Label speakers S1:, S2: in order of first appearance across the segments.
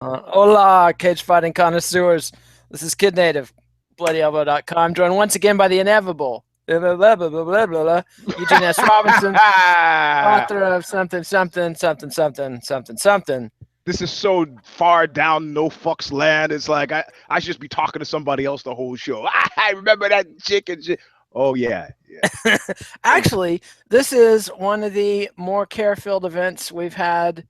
S1: Hola, cage fighting connoisseurs. This is Kid Native, BloodyElbow.com, joined once again by the inevitable Eugene S. Robinson, author of something, something, something, something, something, something.
S2: This is so far down no fucks land. It's like I should just be talking to somebody else the whole show. I remember that chicken shit. Oh yeah.
S1: Actually, this is one of the more care-filled events we've had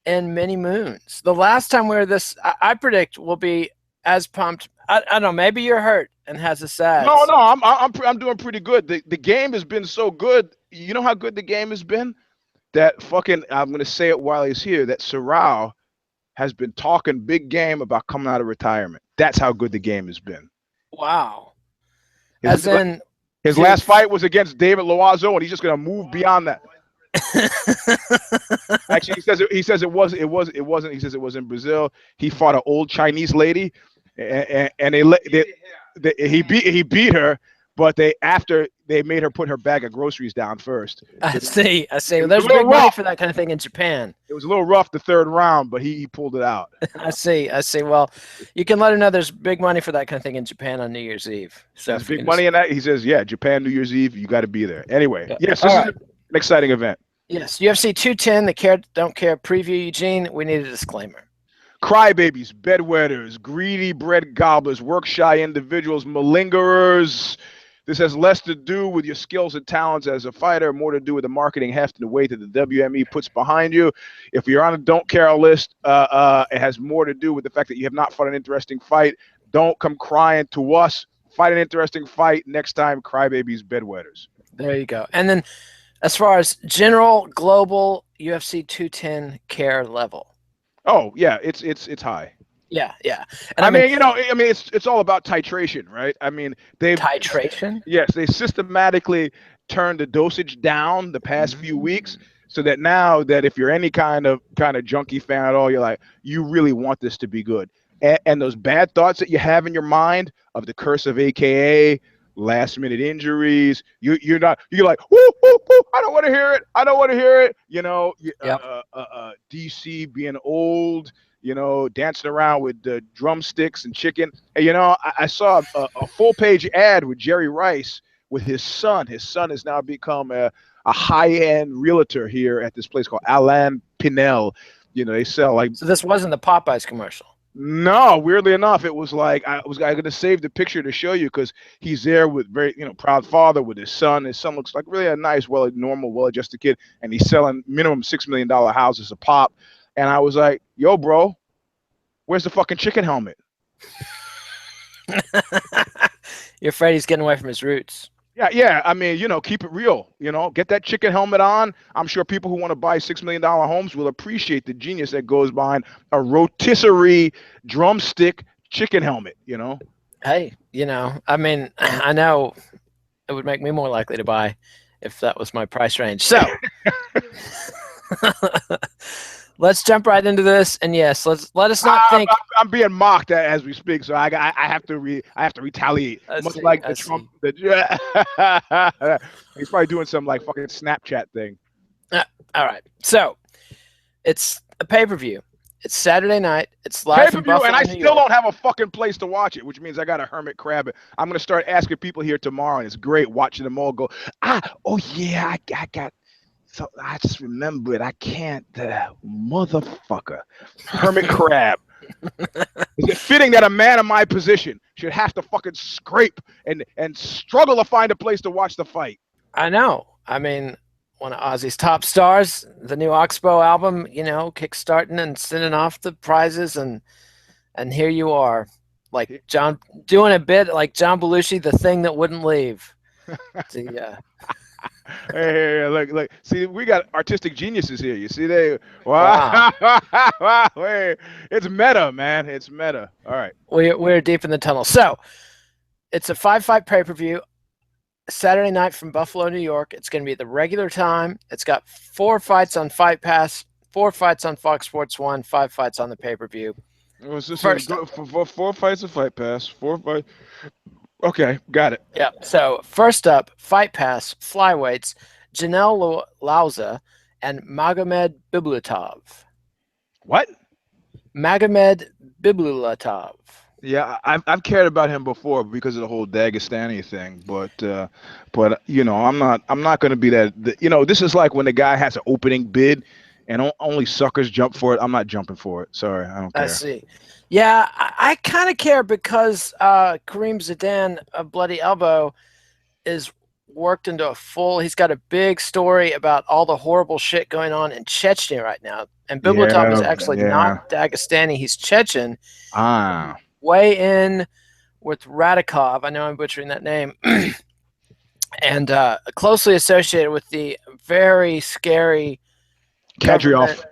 S1: in many moons. The last time we were this, I predict we'll be as pumped. I don't know. Maybe you're hurt and has a sad.
S2: No, I'm doing pretty good. The game has been so good. You know how good the game has been? That fucking I'm gonna say it while he's here. That Sorrell has been talking big game about coming out of retirement. That's how good the game has been.
S1: Wow.
S2: His last fight was against David Loazo, and he's just gonna move beyond that. Actually, he says it wasn't. He says it was in Brazil. He fought an old Chinese lady, and he beat her, but after they made her put her bag of groceries down first.
S1: I see. Well, there's big money for that kind of thing in Japan.
S2: It was a little rough the third round, but he pulled it out.
S1: I see. Well, you can let her know there's big money for that kind of thing in Japan on New Year's Eve. So
S2: there's big money in that. He says, yeah, Japan New Year's Eve, you got to be there. Anyway, yes, this is an exciting event.
S1: Yes, UFC 210, the Care Don't Care preview. Eugene, we need a disclaimer.
S2: Crybabies, bedwetters, greedy bread gobblers, work-shy individuals, malingerers. This has less to do with your skills and talents as a fighter, more to do with the marketing heft and the weight that the WME puts behind you. If you're on a don't care list, it has more to do with the fact that you have not fought an interesting fight. Don't come crying to us. Fight an interesting fight next time, crybabies, bedwetters.
S1: There you go. And then as far as general global UFC 210 care level.
S2: Oh, yeah, it's high.
S1: Yeah.
S2: And I mean, it's all about titration, right? I mean,
S1: titration?
S2: Yes, they systematically turned the dosage down the past few weeks so that now that if you're any kind of junkie fan at all, you're like, you really want this to be good. And those bad thoughts that you have in your mind of the curse of AKA, last minute injuries, you're like, woo, I don't want to hear it. You know, DC being old, dancing around with the drumsticks and chicken. And, I saw a full page ad with Jerry Rice with his son. His son has now become a high-end realtor here at this place called Alain Pinel. They sell like.
S1: So this wasn't the Popeyes commercial.
S2: No, weirdly enough, it was like I going to save the picture to show you because he's there with very proud father with his son. His son looks like really a nice, well-adjusted kid, and he's selling minimum $6 million houses a pop. And I was like, yo, bro, where's the fucking chicken helmet?
S1: You're afraid he's getting away from his roots.
S2: Yeah. I mean, keep it real. Get that chicken helmet on. I'm sure people who want to buy $6 million homes will appreciate the genius that goes behind a rotisserie drumstick chicken helmet,
S1: Hey, I mean, I know it would make me more likely to buy if that was my price range. So let's jump right into this, and yes, let us not think.
S2: I'm being mocked as we speak, so I have to retaliate. Much like the Trump. He's probably doing some like fucking Snapchat thing.
S1: All right, so it's a pay-per-view. It's Saturday night. It's live from Buffalo,
S2: and I
S1: New
S2: still
S1: York.
S2: don't have a fucking place to watch it, which means I got a hermit crab. I'm gonna start asking people here tomorrow, and it's great watching them all go. Oh yeah, I got. So I just remembered I can't, motherfucker, hermit crab. Is it fitting that a man in my position should have to fucking scrape and struggle to find a place to watch the fight?
S1: I know. I mean, one of Ozzy's top stars, the new Oxbow album, kickstarting and sending off the prizes, and here you are, like John, doing a bit like John Belushi, the thing that wouldn't leave.
S2: Hey, look. See, we got artistic geniuses here. You see, wow. It's meta, man. It's meta. All right.
S1: We're deep in the tunnel. So it's a 5-fight pay-per-view, Saturday night from Buffalo, New York. It's going to be at the regular time. It's got 4 fights on Fight Pass, 4 fights on Fox Sports 1, 5 fights on the pay-per-view.
S2: First, 4 fights on Fight Pass, 4 fights. Okay, got it.
S1: Yeah. So first up, Fight Pass flyweights, Janelle Lauza and Magomed Bibulatov.
S2: What?
S1: Magomed Bibulatov.
S2: Yeah, I've cared about him before because of the whole Dagestani thing, but you know, I'm not going to be that. You know, this is like when the guy has an opening bid, and only suckers jump for it. I'm not jumping for it. Sorry, I don't
S1: I
S2: care.
S1: see. Yeah, I kind of care because Kareem Zidane of Bloody Elbow is worked into a full. He's got a big story about all the horrible shit going on in Chechnya right now. And Bibulatov is
S2: Yeah,
S1: actually
S2: yeah.
S1: not Dagestani; he's Chechen.
S2: Ah,
S1: Way in with Radikov. I know I'm butchering that name. And closely associated with the very scary government,
S2: Kadyrov.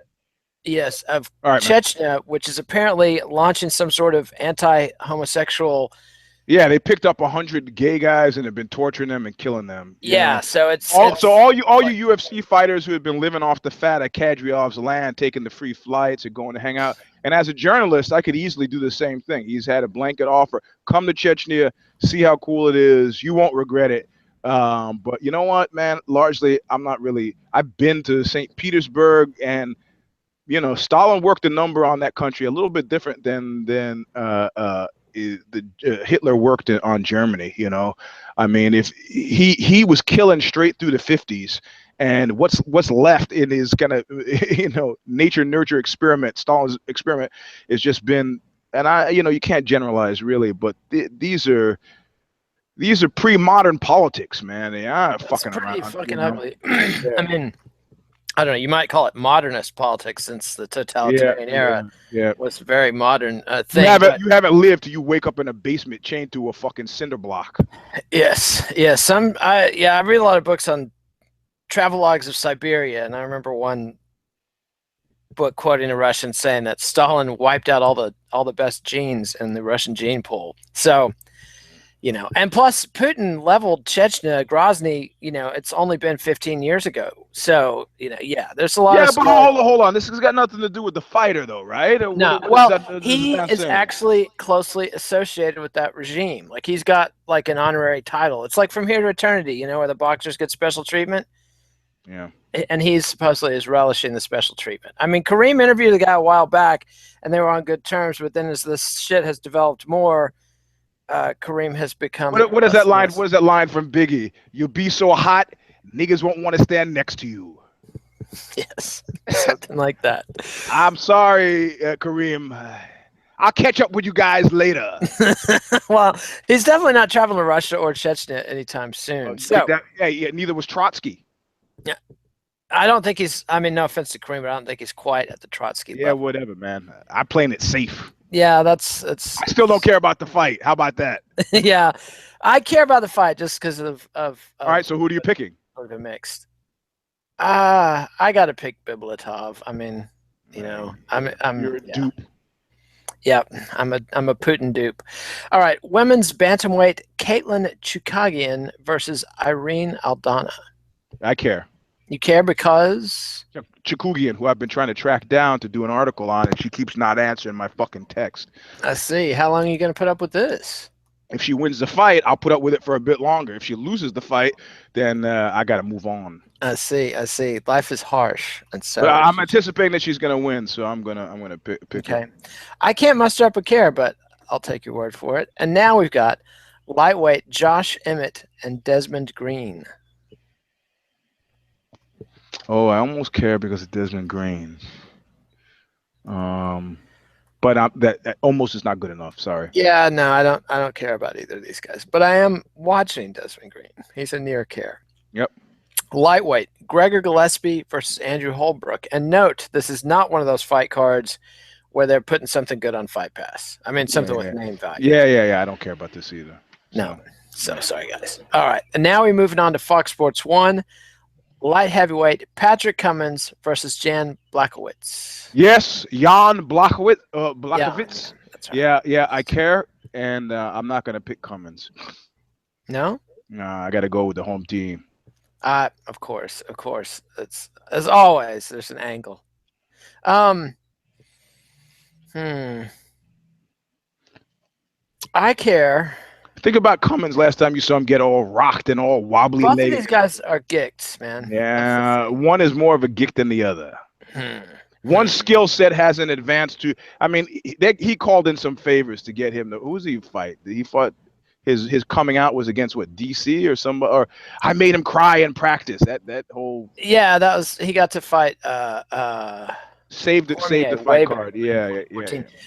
S1: yes, of
S2: All right, man.
S1: Chechnya, which is apparently launching some sort of anti-homosexual.
S2: Yeah, they picked up 100 gay guys and have been torturing them and killing them. You
S1: Yeah,
S2: know.
S1: so it's
S2: All you
S1: like,
S2: UFC fighters who have been living off the fat of Kadriov's land, taking the free flights and going to hang out. And as a journalist, I could easily do the same thing. He's had a blanket offer: come to Chechnya, see how cool it is. You won't regret it. But you know what, man? Largely, I'm not really. I've been to St. Petersburg, and you know, Stalin worked a number on that country a little bit different than Hitler worked on Germany. You know, I mean, if he was killing straight through the 50s, and what's left in his kind of you know nature nurture experiment, Stalin's experiment, has just been, and you know you can't generalize really, but these are pre-modern politics, man. They are fucking
S1: pretty
S2: around.
S1: fucking
S2: You know?
S1: ugly.
S2: Yeah.
S1: I mean, I don't know. You might call it modernist politics, since the
S2: Yeah,
S1: totalitarian era
S2: yeah.
S1: was a very modern
S2: You
S1: thing.
S2: you haven't lived till you wake up in a basement chained to a fucking cinder block.
S1: Yes, yes. I read a lot of books on travelogues of Siberia, and I remember one book quoting a Russian saying that Stalin wiped out all the best genes in the Russian gene pool. So, you know, and plus Putin leveled Chechnya, Grozny. You know, it's only been 15 years ago. So, you know, yeah, there's a lot of.
S2: Yeah, but hold on. This has got nothing to do with the fighter, though, right? Or
S1: No,
S2: what
S1: well,
S2: does
S1: he
S2: that
S1: is
S2: say?
S1: actually closely associated with that regime. Like, he's got like an honorary title. It's like From Here to Eternity, you know, where the boxers get special treatment.
S2: Yeah.
S1: And he supposedly is relishing the special treatment. I mean, Kareem interviewed the guy a while back, and they were on good terms. But then, as this shit has developed more, Kareem has become.
S2: What is that line? What is that line from Biggie? You'll be so hot, niggas won't want to stand next to you.
S1: Yes, something like that.
S2: I'm sorry, Kareem. I'll catch up with you guys later.
S1: Well, he's definitely not traveling to Russia or Chechnya anytime soon. So,
S2: yeah, neither was Trotsky.
S1: Yeah, I don't think he's. I mean, no offense to Kareem, but I don't think he's quite at the Trotsky level.
S2: Whatever, man. I'm playing it safe.
S1: Yeah, that's. I
S2: still don't care about the fight. How about that?
S1: Yeah, I care about the fight just because of.
S2: All right, so who are you picking?
S1: The mixed. I got to pick Bibulatov. I mean, you know,
S2: You're a dupe.
S1: Yeah, I'm a Putin dupe. All right, women's bantamweight: Katlyn Chookagian versus Irene Aldana.
S2: I care.
S1: You care because
S2: Chookagian, who I've been trying to track down to do an article on, and she keeps not answering my fucking text.
S1: I see. How long are you going to put up with this?
S2: If she wins the fight, I'll put up with it for a bit longer. If she loses the fight, then I got to move on.
S1: I see. Life is harsh, and so
S2: but I'm anticipating that she's going to win, so I'm gonna pick
S1: okay.
S2: her.
S1: I can't muster up a care, but I'll take your word for it. And now we've got lightweight Josh Emmett and Desmond Green.
S2: Oh, I almost care because of Desmond Green. But that almost is not good enough. Sorry.
S1: Yeah, no, I don't care about either of these guys. But I am watching Desmond Green. He's a near care.
S2: Yep.
S1: Lightweight Gregor Gillespie versus Andrew Holdbrook. And note, this is not one of those fight cards where they're putting something good on Fight Pass. I mean, something with name value.
S2: Yeah. I don't care about this either.
S1: No. So sorry, guys. All right, and now we're moving on to Fox Sports 1. Light heavyweight Patrick Cummins versus Jan Blaachowicz.
S2: Yes, Jan Blaachowicz. Blaachowicz.
S1: Yeah, that's right.
S2: Yeah, I care, and I'm not gonna pick Cummins.
S1: No.
S2: Nah, I got to go with the home team.
S1: Of course. It's as always. There's an angle. I care.
S2: Think about Cummins last time you saw him get all rocked and all wobbly.
S1: Both of these guys are geeks, man.
S2: Yeah, one is more of a geek than the other. One skill set hasn't advanced to. I mean, he called in some favors to get him. Who was he fight? He fought. His coming out was against what, DC or somebody, or I made him cry in practice. That whole.
S1: Yeah, that was, he got to fight.
S2: Saved the fight card. Yeah.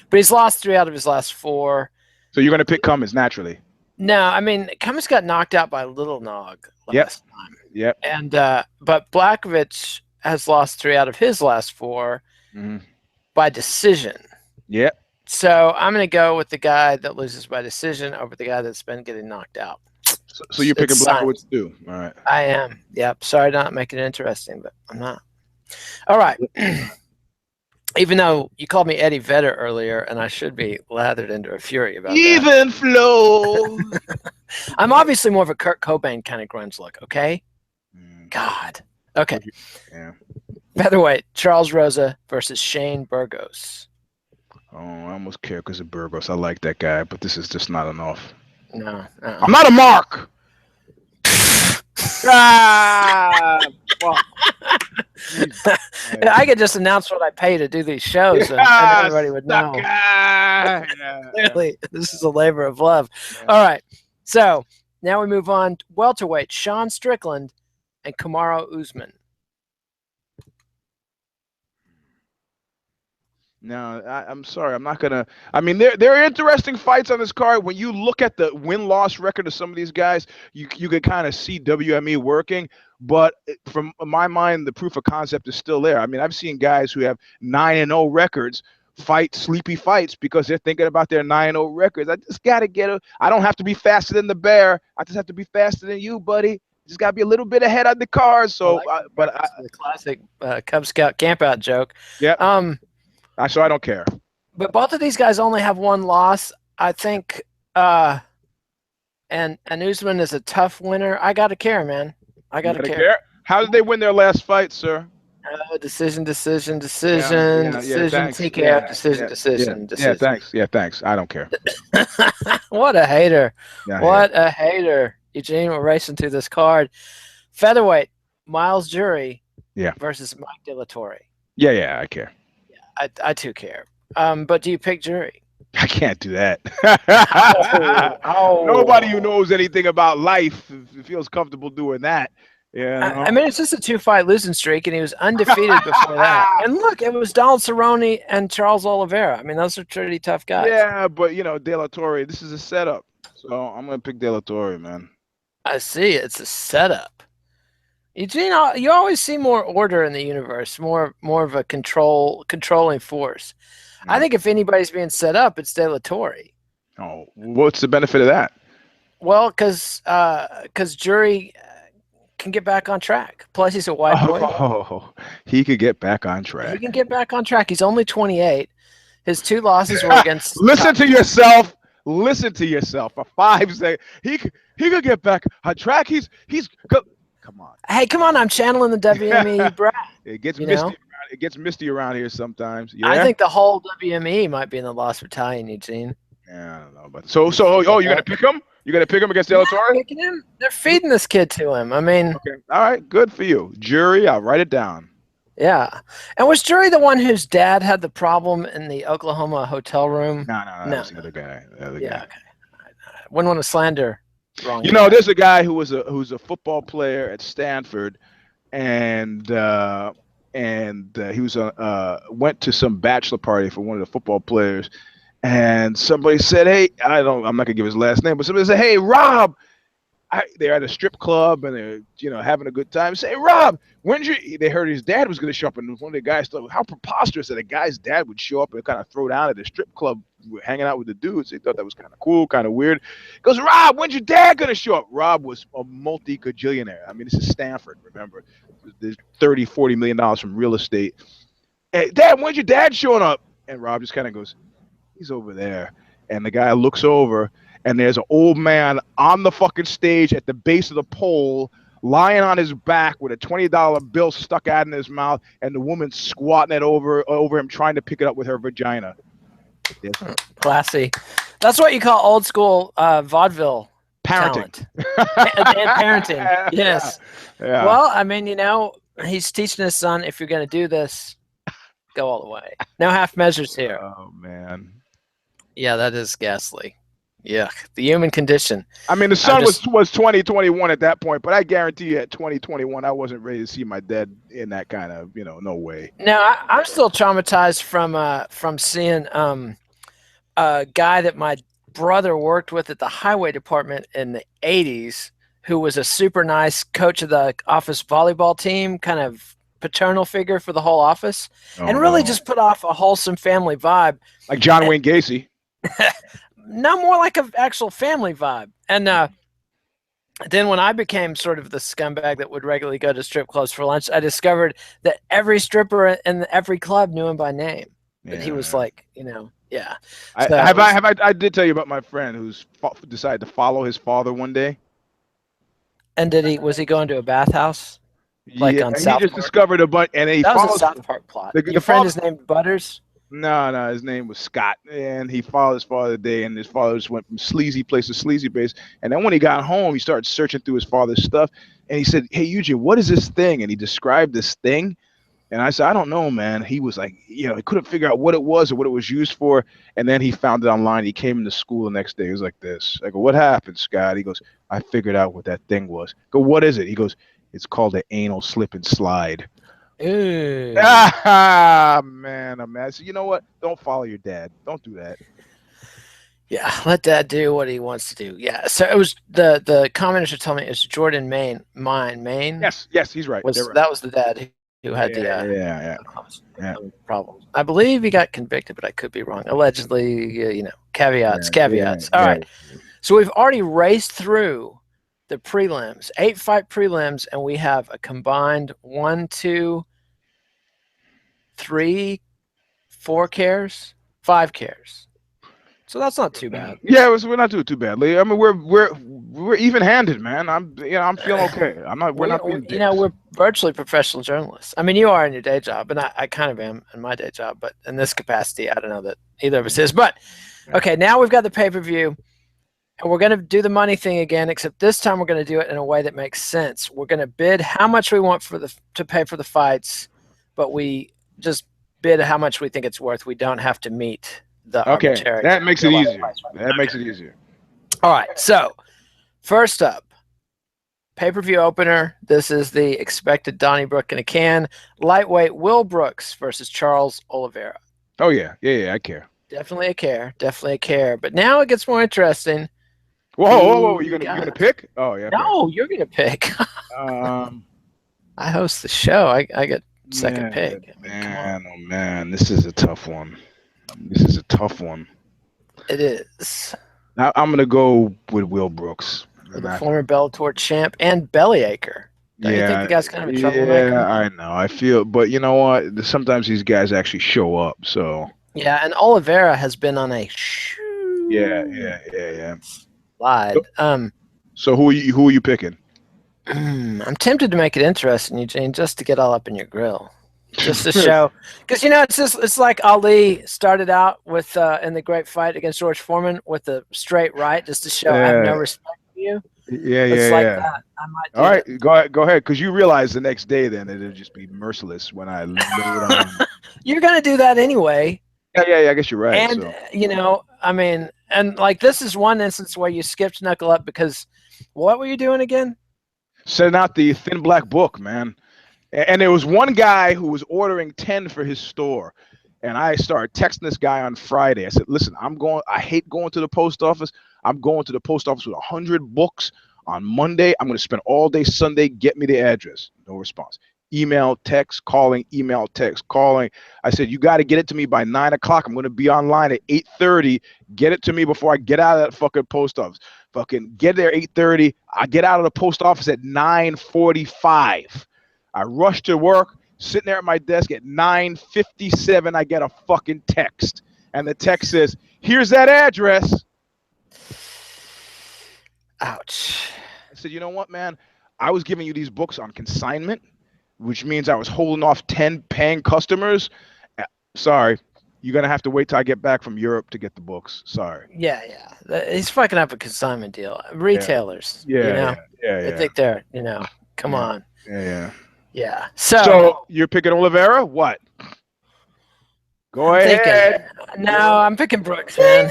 S1: But he's lost 3 out of his last 4.
S2: So you're gonna pick Cummins naturally.
S1: No, I mean, Cummins got knocked out by Little Nog last time.
S2: Yep.
S1: And but Blaachowicz has lost 3 out of his last 4 by decision.
S2: Yep.
S1: So I'm going to go with the guy that loses by decision over the guy that's been getting knocked out.
S2: So you're picking Blaachowicz too. All right.
S1: I am. Yep. Sorry to not make it interesting, but I'm not. All right. Even though you called me Eddie Vedder earlier, and I should be lathered into a fury about
S2: even flow.
S1: I'm obviously more of a Kurt Cobain kind of grunge look, okay? God. Okay.
S2: Yeah.
S1: Featherweight, Charles Rosa versus Shane Burgos.
S2: Oh, I almost care because of Burgos. I like that guy, but this is just not enough.
S1: No.
S2: I'm not a mark. Fuck.
S1: I could just announce what I pay to do these shows, and everybody would know. Clearly, this is a labor of love. Yeah. All right, so now we move on. Welterweight, Sean Strickland and Kamaru Usman.
S2: No, I'm sorry. I'm not gonna. I mean, there are interesting fights on this card. When you look at the win-loss record of some of these guys, you can kind of see WME working. But from my mind, the proof of concept is still there. I mean, I've seen guys who have 9-0 records fight sleepy fights because they're thinking about their 9-0 records. I just gotta I don't have to be faster than the bear. I just have to be faster than you, buddy. Just gotta be a little bit ahead on the card. So,
S1: the classic Cub Scout campout joke.
S2: Yeah. So I don't care.
S1: But both of these guys only have 1 loss, I think. And Usman is a tough winner. I gotta care, man. I gotta care.
S2: How did they win their last fight, sir?
S1: Decision,
S2: Yeah,
S1: TKO, decision.
S2: Yeah, thanks. Yeah, thanks. I don't care.
S1: What a hater.
S2: Yeah,
S1: what a hater. Eugene, we're racing through this card. Featherweight, Myles Jury versus Mike De La Torre.
S2: Yeah, I care.
S1: I too care. But do you pick Jury?
S2: I can't do that.
S1: Oh.
S2: Nobody who knows anything about life feels comfortable doing that. Yeah.
S1: I mean, it's just a 2-fight losing streak, and he was undefeated before that. And look, it was Donald Cerrone and Charles Oliveira. I mean, those are pretty tough guys.
S2: Yeah, but De La Torre, this is a setup. So I'm gonna pick De La Torre, man.
S1: I see. It's a setup. Eugene, you always see more order in the universe, more of a controlling force. I think if anybody's being set up, it's De La Torre.
S2: Oh, what's the benefit of that?
S1: Well, because Jury can get back on track. Plus, he's a white boy.
S2: Oh, he could get back on track.
S1: He can get back on track. He's only 28. His 2 losses were against.
S2: Listen to yourself. Listen to yourself. For 5 seconds, he could get back on track. He's. Come on.
S1: Hey, come on! I'm channeling the WME brat.
S2: It gets misty. It gets misty around here sometimes. Yeah?
S1: I think the whole WME might be in the Lost Battalion, Eugene.
S2: Yeah, I don't know about so. Oh, you're gonna pick him? You're gonna pick him against De La Torre?
S1: Picking him. They're feeding this kid to him. I mean.
S2: Okay. All right. Good for you, Jury. I'll write it down.
S1: Yeah. And was Jury the one whose dad had the problem in the Oklahoma hotel room?
S2: No. That was the other guy.
S1: Okay. Wouldn't want to slander. Wrong.
S2: There's a guy who's a football player at Stanford, and he was went to some bachelor party for one of the football players, and somebody said, "Hey, I'm not gonna give his last name, but somebody said, hey, Rob." They're at a strip club and they're having a good time. Say, Rob, they heard his dad was going to show up, and one of the guys thought, how preposterous that a guy's dad would show up and kind of throw down at the strip club, hanging out with the dudes. They thought that was kind of cool, kind of weird. He goes, Rob, when's your dad going to show up? Rob was a multi-gajillionaire. I mean, this is Stanford, remember? There's $30-40 million from real estate. Hey, Dad, when's your dad showing up? And Rob just kind of goes, he's over there. And the guy looks over, and there's an old man on the fucking stage at the base of the pole, lying on his back with a $20 bill stuck out in his mouth, and the woman squatting it over him, trying to pick it up with her vagina. Yes.
S1: Classy. That's what you call old school vaudeville
S2: parenting.
S1: Parenting. Yes.
S2: Yeah.
S1: Well, I mean, he's teaching his son, if you're going to do this, Go all the way. No half measures here.
S2: Oh man.
S1: Yeah, that is ghastly. Yeah, the human condition.
S2: I mean, the sun was 2021 at that point, but I guarantee you at 2021, I wasn't ready to see my dad in that kind of, no way.
S1: No, I'm still traumatized from seeing a guy that my brother worked with at the highway department in the 80s, who was a super nice coach of the office volleyball team, kind of paternal figure for the whole office, and really just put off a wholesome family vibe.
S2: Like John Wayne Gacy.
S1: No, more like an actual family vibe. And then when I became sort of the scumbag that would regularly go to strip clubs for lunch, I discovered that every stripper in every club knew him by name. That he was like, yeah. So
S2: I did tell you about my friend who's decided to follow his father one day.
S1: And was he going to a bathhouse? Like on South Park?
S2: He just discovered a bunch, and
S1: that was a South Park plot. Your friend is named Butters?
S2: No, his name was Scott, and he followed his father today, and his father just went from sleazy place to sleazy place. And then when he got home, he started searching through his father's stuff, and he said, "Hey, Eugene, what is this thing?" And he described this thing, and I said, "I don't know, man." He was like, he couldn't figure out what it was or what it was used for, and then he found it online. He came into school the next day. He was like this. I go, "What happened, Scott?" He goes, "I figured out what that thing was." I go, "What is it?" He goes, "It's called an anal slip and slide."
S1: Ew.
S2: Ah, man, I'm mad. So you know what? Don't follow your dad. Don't do that.
S1: Yeah, let dad do what he wants to do. Yeah. So it was the commenter should tell me it's Jordan Maine.
S2: Yes, he's right. Right.
S1: That was the dad who had the problems. I believe he got convicted, but I could be wrong. Allegedly, caveats. All right. So we've already raced through the prelims, 8-fight prelims, and we have a combined 1, 2, 3, 4 cares, 5 cares. So that's not too bad.
S2: Yeah, we're not doing too badly. I mean, we're even-handed, man. I'm feeling okay. We're not being dicks.
S1: We're virtually professional journalists. I mean, you are in your day job, and I kind of am in my day job, but in this capacity, I don't know that either of us is. But okay, now we've got the pay-per-view. And we're going to do the money thing again, except this time we're going to do it in a way that makes sense. We're going to bid how much we want to pay for the fights, but we just bid how much we think it's worth. We don't have to meet the arbitrary.
S2: That makes it easier. Makes it easier.
S1: All right. So first up, pay-per-view opener. This is the expected Donnybrook in a can. Lightweight Will Brooks versus Charles Oliveira.
S2: Oh, yeah. I care.
S1: Definitely a care. But now it gets more interesting.
S2: Whoa! You're gonna pick? Oh yeah.
S1: No, you're gonna pick. I host the show. I get second pick.
S2: Man, this is a tough one.
S1: It is.
S2: Now I'm gonna go with Will Brooks,
S1: the former Bellator champ and Bellyacre. Don't you think the guy's kind of a troublemaker?
S2: Yeah, I know. I feel, but you know what? Sometimes these guys actually show up. So.
S1: Yeah, and Oliveira has been on a
S2: Yeah.
S1: Slide.
S2: So who are you picking?
S1: I'm tempted to make it interesting, Eugene, just to get all up in your grill, just to show, because it's like Ali started out with in the great fight against George Foreman with the straight right, just to show I have no respect for you.
S2: Yeah.
S1: That. I might
S2: all right, go ahead, because you realize the next day then it'll just be merciless when I lay it on.
S1: You're gonna do that anyway.
S2: Yeah, I guess you're right.
S1: And I mean, and like this is one instance where you skipped knuckle up because what were you doing again?
S2: Setting out the thin black book, man. And there was one guy who was ordering 10 for his store. And I started texting this guy on Friday. I said, listen, I hate going to the post office. I'm going to the post office with 100 books on Monday. I'm going to spend all day Sunday. Get me the address. No response. Email, text, calling, email, text, calling. I said, you got to get it to me by 9 o'clock. I'm going to be online at 8:30. Get it to me before I get out of that fucking post office. Fucking get there 8:30. I get out of the post office at 9:45. I rush to work, sitting there at my desk at 9:57. I get a fucking text. And the text says, here's that address.
S1: Ouch.
S2: I said, you know what, man? I was giving you these books on consignment, which means I was holding off 10 paying customers. Sorry, you're going to have to wait till I get back from Europe to get the books. Sorry.
S1: Yeah. He's fucking up a consignment deal. Retailers, they think they're, come on.
S2: Yeah.
S1: Yeah.
S2: So you're picking Oliveira? What? Go ahead.
S1: No, I'm picking Brooks, man.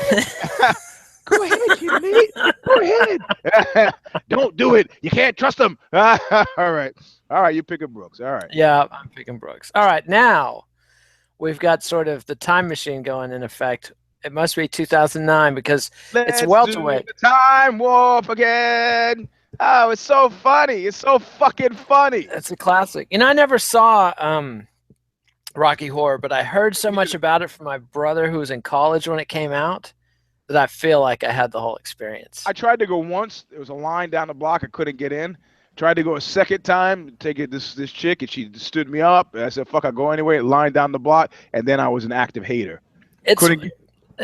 S2: Go ahead, kid, mate. Go ahead. Don't do it. You can't trust him. All right. You picking Brooks. All right.
S1: Yeah, I'm picking Brooks. All right, now we've got sort of the time machine going in effect. It must be 2009 because it's welterweight.
S2: Do the time warp again. Oh, it's so funny. It's so fucking funny.
S1: It's a classic. You know, I never saw Rocky Horror, but I heard so much about it from my brother who was in college when it came out that I feel like I had the whole experience.
S2: I tried to go once. There was a line down the block. I couldn't get in. Tried to go a second time, take it this chick, and she stood me up. I said, fuck, I'll go anyway. Line down the block, and then I was an active hater.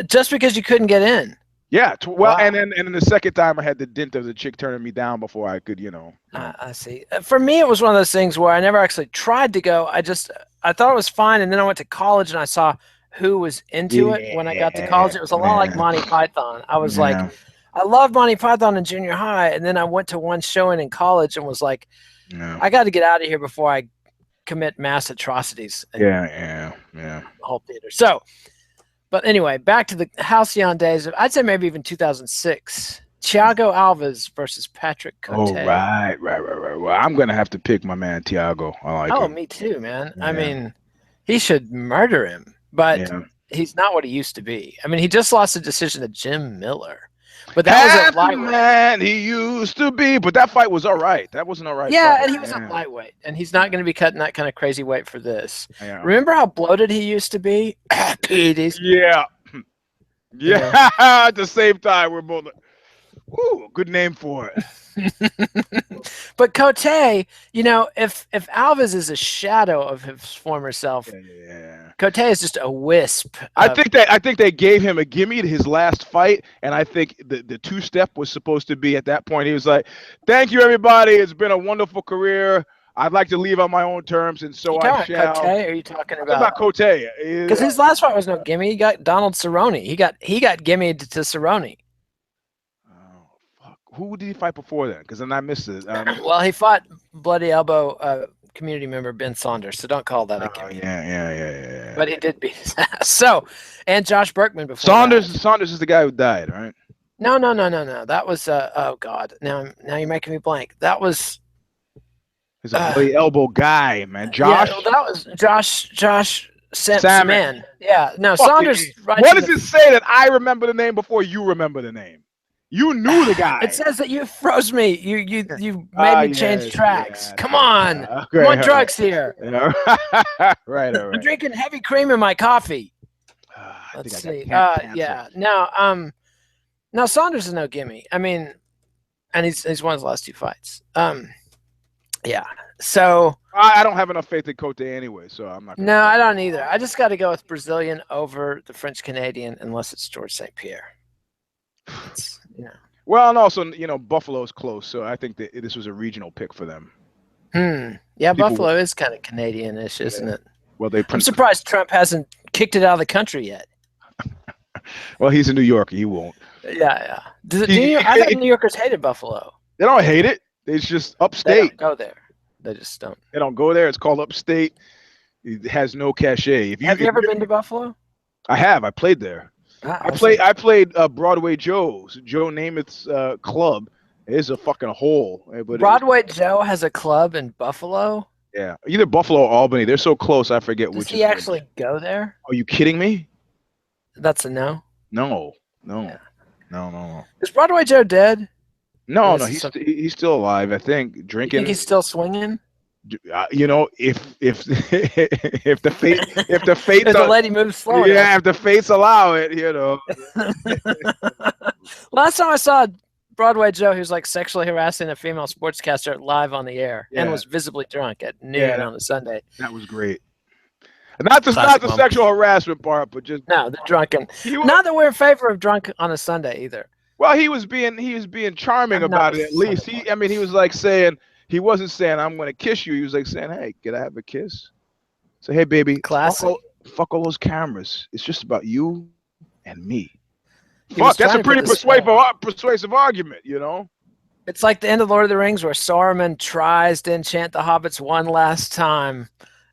S1: Just because you couldn't get in.
S2: Yeah, well, wow. and then the second time I had the dint of the chick turning me down before I could, you know.
S1: I see. For me, it was one of those things where I never actually tried to go. I thought it was fine, and then I went to college and I saw who was into it when I got to college. It was a lot like Monty Python. I was like, I loved Monty Python in junior high, and then I went to one showing in college and was like, I got to get out of here before I commit mass atrocities.
S2: Yeah.
S1: Whole theater. So. But anyway, back to the halcyon days of, I'd say maybe even 2006. Thiago Alves versus Patrick Cote.
S2: Oh, right. Well, I'm going to have to pick my man, Thiago. I like him.
S1: Me too, man. Yeah. I mean, he should murder him, but he's not what he used to be. I mean, he just lost a decision to Jim Miller. But that was a lightweight. Man,
S2: he used to be, but that fight was all right. That was an all right
S1: fight.
S2: And
S1: he was a lightweight, and he's not going to be cutting that kind of crazy weight for this. Remember how bloated he used to be?
S2: Yeah. At the same time, we're both. Ooh, good name for it.
S1: But Cote, you know, if Alves is a shadow of his former self, Cote is just a wisp.
S2: I think they gave him a gimme to his last fight, and I think the two-step was supposed to be at that point. He was like, "Thank you, everybody. It's been a wonderful career. I'd like to leave on my own terms, and so I shall."
S1: Cote, or are you talking about
S2: Cote?
S1: Because his last fight was no gimme. He got Donald Cerrone. He got gimmied to Cerrone.
S2: Who did he fight before then? Because then I missed it.
S1: Well, he fought Bloody Elbow community member Ben Saunders, so don't call that a gimme.
S2: Yeah.
S1: But he did beat his ass. So, and Josh Berkman before
S2: Saunders is the guy who died, right?
S1: No. That was oh God. Now you're making me blank. That was
S2: he's a Bloody Elbow guy, man. Josh.
S1: Yeah, that was Josh Salmon. Yeah. No, Saunders.
S2: What does it say that I remember the name before you remember the name? You knew the guy.
S1: It says that you froze me. You made me change tracks. Come on. I'm on drugs here.
S2: Right.
S1: I'm drinking heavy cream in my coffee. Let's see. Now Saunders is no gimme. I mean, and he's won his last two fights. So
S2: I don't have enough faith in Cote anyway, so I'm not.
S1: No, I don't either. I just got to go with Brazilian over the French Canadian, unless it's George St. Pierre.
S2: Well, and also, you know, Buffalo's close, so I think that this was a regional pick for them.
S1: Yeah, Buffalo is kind of Canadian-ish, isn't it?
S2: Well,
S1: I'm surprised Trump hasn't kicked it out of the country yet.
S2: Well, he's a New Yorker. He won't.
S1: Yeah. I thought New Yorkers hated Buffalo.
S2: They don't hate it. It's just upstate.
S1: They don't go there. They just don't.
S2: They don't go there. It's called upstate. It has no cachet.
S1: Have you ever been to Buffalo?
S2: I have. I played there. I played Broadway Joe's. Joe Namath's club. It is a fucking hole.
S1: Broadway Joe has a club in Buffalo?
S2: Yeah. Either Buffalo or Albany. They're so close, I forget which.
S1: Does he actually go there?
S2: Are you kidding me?
S1: That's a no?
S2: No.
S1: Is Broadway Joe dead?
S2: No, he's still alive, I think. Drinking.
S1: You think he's still swinging?
S2: You know, if the fate if
S1: the lady moves slow enough.
S2: If the fates allow it, you know.
S1: Last time I saw Broadway Joe, he was like sexually harassing a female sportscaster live on the air and was visibly drunk at noon on a Sunday.
S2: That was great. Not the sexual harassment part, but just
S1: the drunken. Not that we're in favor of drunk on a Sunday either.
S2: Well, he was being charming about it at least. He was like saying. He wasn't saying, "I'm going to kiss you." He was like saying, "Hey, can I have a kiss?" Say, "Hey, baby,
S1: classic.
S2: Fuck all those cameras. It's just about you and me." Fuck, that's a pretty persuasive argument, you know?
S1: It's like the end of Lord of the Rings where Saruman tries to enchant the hobbits one last time,